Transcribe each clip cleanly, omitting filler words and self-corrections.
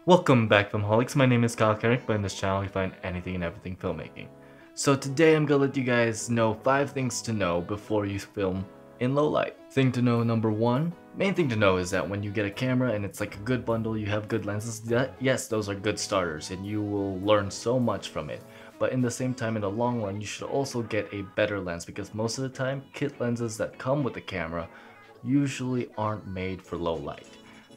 Welcome back, Filmholics. My name is Kyle Carrick, but in this channel you find anything and everything filmmaking. So today I'm gonna let you guys know 5 things to know before you film in low light. Thing to know number 1, main thing to know is that when you get a camera and it's like a good bundle, you have good lenses, yes, those are good starters and you will learn so much from it. But in the same time, in the long run, you should also get a better lens because most of the time, kit lenses that come with the camera usually aren't made for low light.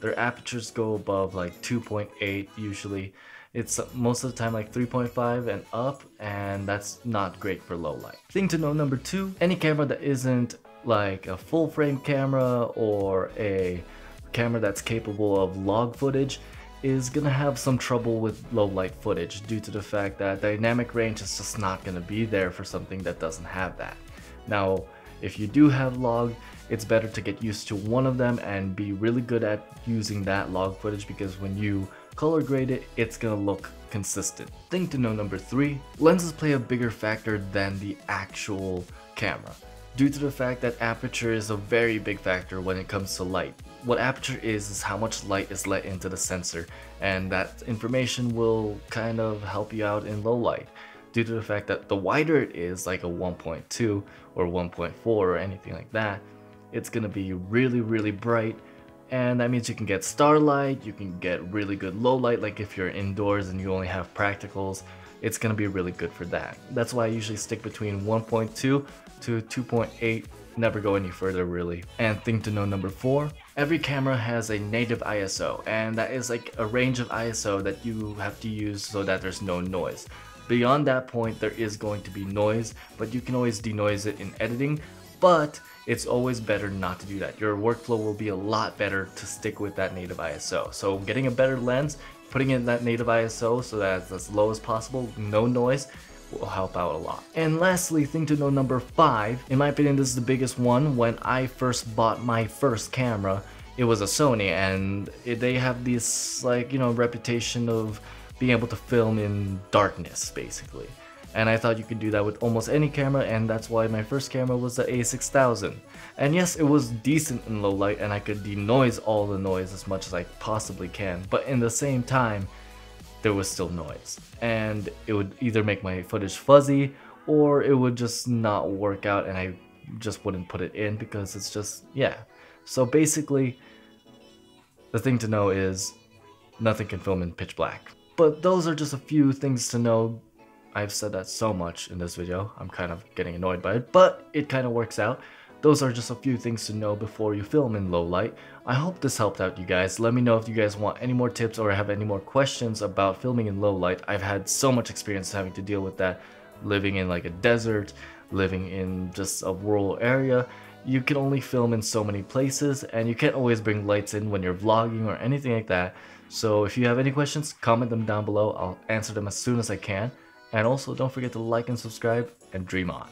Their apertures go above like 2.8 usually. It's most of the time like 3.5 and up, and that's not great for low light. Thing to know number 2, any camera that isn't like a full frame camera or a camera that's capable of log footage is gonna have some trouble with low light footage due to the fact that dynamic range is just not gonna be there for something that doesn't have that. Now, if you do have log, it's better to get used to one of them and be really good at using that log footage, because when you color grade it, it's gonna look consistent. Thing to know number 3, lenses play a bigger factor than the actual camera, due to the fact that aperture is a very big factor when it comes to light. What aperture is how much light is let into the sensor, and that information will kind of help you out in low light, due to the fact that the wider it is, like a 1.2 or 1.4 or anything like that, it's gonna be really bright, and that means you can get starlight, you can get really good low light, like if you're indoors and you only have practicals, it's gonna be really good for that. That's why I usually stick between 1.2 to 2.8, never go any further really. And thing to know number 4, every camera has a native ISO, and that is like a range of ISO that you have to use so that there's no noise. Beyond that point, there is going to be noise, but you can always denoise it in editing, but it's always better not to do that. Your workflow will be a lot better to stick with that native ISO. So getting a better lens, putting in that native ISO so that it's as low as possible, no noise, will help out a lot. And lastly, thing to know number 5, in my opinion this is the biggest one. When I first bought my first camera, it was a Sony, and they have this reputation of being able to film in darkness basically. And I thought you could do that with almost any camera, and that's why my first camera was the A6000. And yes, it was decent in low light and I could denoise all the noise as much as I possibly can, but in the same time, there was still noise. And it would either make my footage fuzzy, or it would just not work out and I just wouldn't put it in because it's just, yeah. So basically, the thing to know is, nothing can film in pitch black. But those are just a few things to know. I've said that so much in this video, I'm kind of getting annoyed by it, but it kind of works out. Those are just a few things to know before you film in low light. I hope this helped out you guys. Let me know if you guys want any more tips or have any more questions about filming in low light. I've had so much experience having to deal with that, living in like a desert, living in just a rural area. You can only film in so many places, and you can't always bring lights in when you're vlogging or anything like that. So if you have any questions, comment them down below. I'll answer them as soon as I can. And also, don't forget to like and subscribe, and dream on.